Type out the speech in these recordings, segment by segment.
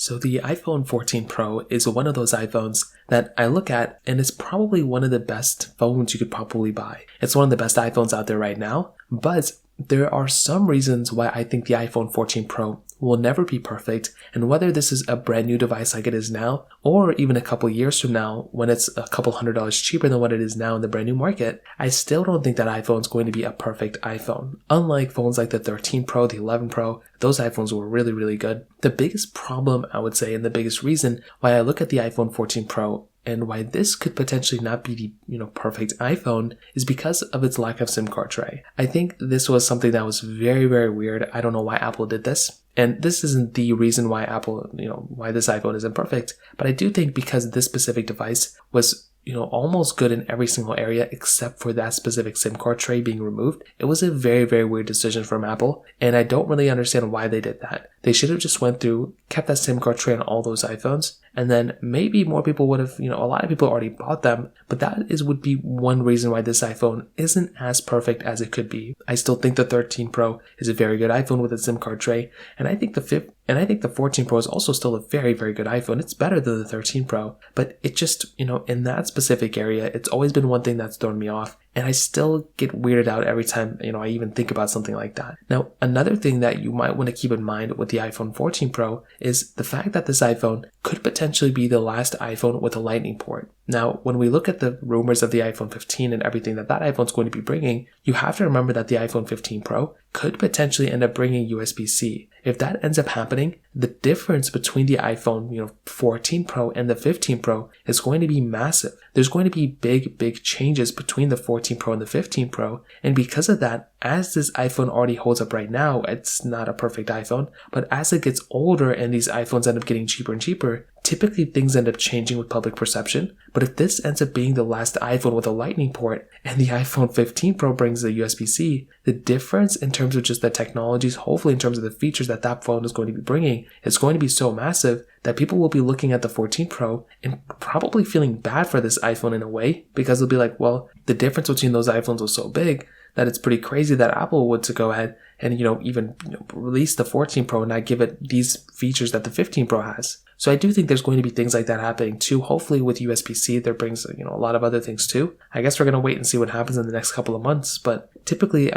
So the iPhone 14 Pro is one of those iPhones that I look at and it's probably one of the best phones you could probably buy. It's one of the best iPhones out there right now, but there are some reasons why I think the iPhone 14 Pro will never be perfect, and whether this is a brand new device like it is now, or even a couple years from now when it's a couple $100s cheaper than what it is now in the brand new market, I still don't think that iPhone is going to be a perfect iPhone. Unlike phones like the 13 Pro, the 11 Pro, those iPhones were really, really good. The biggest problem, I would say, and the biggest reason why I look at the iPhone 14 Pro and why this could potentially not be the perfect iPhone is because of its lack of SIM card tray. I think this was something that was very, very weird. I don't know why Apple did this. And this isn't the reason why why this iPhone isn't perfect. But I do think because this specific device was almost good in every single area except for that specific SIM card tray being removed, it was a very, very weird decision from Apple, and I don't really understand why they did that. They should have just went through, kept that SIM card tray on all those iPhones, and then maybe more people would have, a lot of people already bought them, but that would be one reason why this iPhone isn't as perfect as it could be. I still think the 13 Pro is a very good iPhone with a SIM card tray, and I think the 14 Pro is also still a very, very good iPhone. It's better than the 13 Pro, but it just, in that specific area, it's always been one thing that's thrown me off. And I still get weirded out every time, I even think about something like that. Now, another thing that you might want to keep in mind with the iPhone 14 Pro is the fact that this iPhone could potentially be the last iPhone with a Lightning port. Now, when we look at the rumors of the iPhone 15 and everything that iPhone's going to be bringing, you have to remember that the iPhone 15 Pro could potentially end up bringing USB-C. If that ends up happening, the difference between the iPhone 14 Pro and the 15 Pro is going to be massive. There's going to be big changes between the 14 Pro and the 15 Pro, and because of that, as this iPhone already holds up right now, it's not a perfect iPhone, but as it gets older and these iPhones end up getting cheaper and cheaper, typically things end up changing with public perception. But if this ends up being the last iPhone with a Lightning port and the iPhone 15 Pro brings the USB-C, the difference in terms of just the technologies, hopefully in terms of the features that phone is going to be bringing, is going to be so massive that people will be looking at the 14 Pro and probably feeling bad for this iPhone in a way, because they'll be like, well, the difference between those iPhones was so big that it's pretty crazy that Apple would to go ahead and even release the 14 Pro and not give it these features that the 15 Pro has. So I do think there's going to be things like that happening too. Hopefully with USB-C, there brings a lot of other things too. I guess we're going to wait and see what happens in the next couple of months. But typically,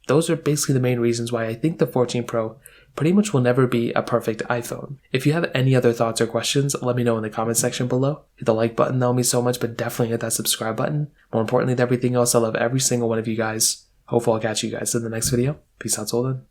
those are basically the main reasons why I think the 14 Pro pretty much will never be a perfect iPhone. If you have any other thoughts or questions, let me know in the comment section below. Hit the like button, that'll mean so much, but definitely hit that subscribe button. More importantly than everything else, I love every single one of you guys. Hopefully I'll catch you guys in the next video. Peace out till then.